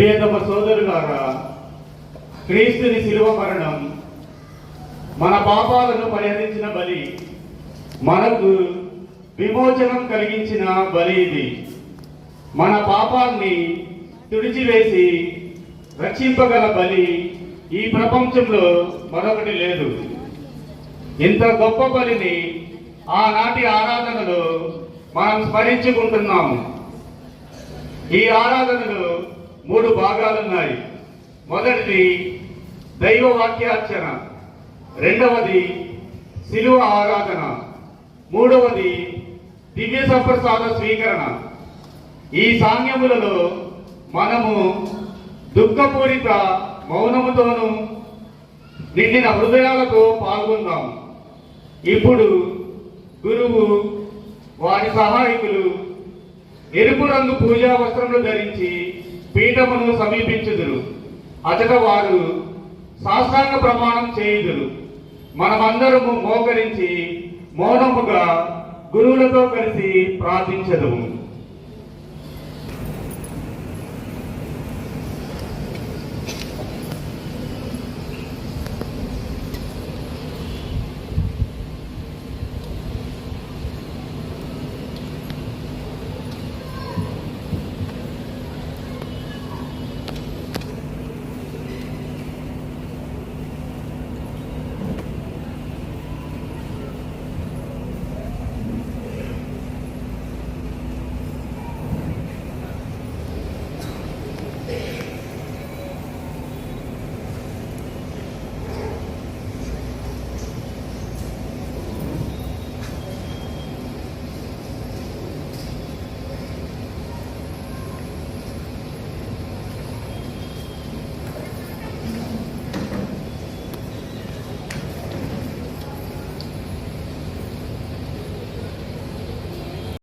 ప్రియతమ సోదరులారా, క్రీస్తుని శిలువ మరణం మన పాపాలను పరిహరించిన బలి, మనకు విమోచనం కలిగించిన బలి ఇది. మన పాపాన్ని తుడిచివేసి రక్షింపగల బలి ఈ ప్రపంచంలో మరొకటి లేదు. ఇంత గొప్ప బలిని ఆనాటి ఆరాధనలో మనం స్మరించుకుంటున్నాము. ఈ ఆరాధనలో 3 భాగాలున్నాయి. మొదటిది దైవ వాక్యార్చన, రెండవది శిలువ ఆరాధన, మూడవది దివ్య సప్రసాద స్వీకరణ. ఈ సాంగ్యములలో మనము దుఃఖపూరిత మౌనముతోనూ నిండిన హృదయాలతో పాల్గొందాం. ఇప్పుడు గురువు, వారి సహాయకులు ఎరుపు రంగు పూజా వస్త్రములు ధరించి పీఠమును సమీపించుదురు. అచట వారు సాష్టాంగ ప్రమాణం చేయుదురు. మనమందరము మోకరించి మౌనముగా గురువులతో కలిసి ప్రార్థించదుము.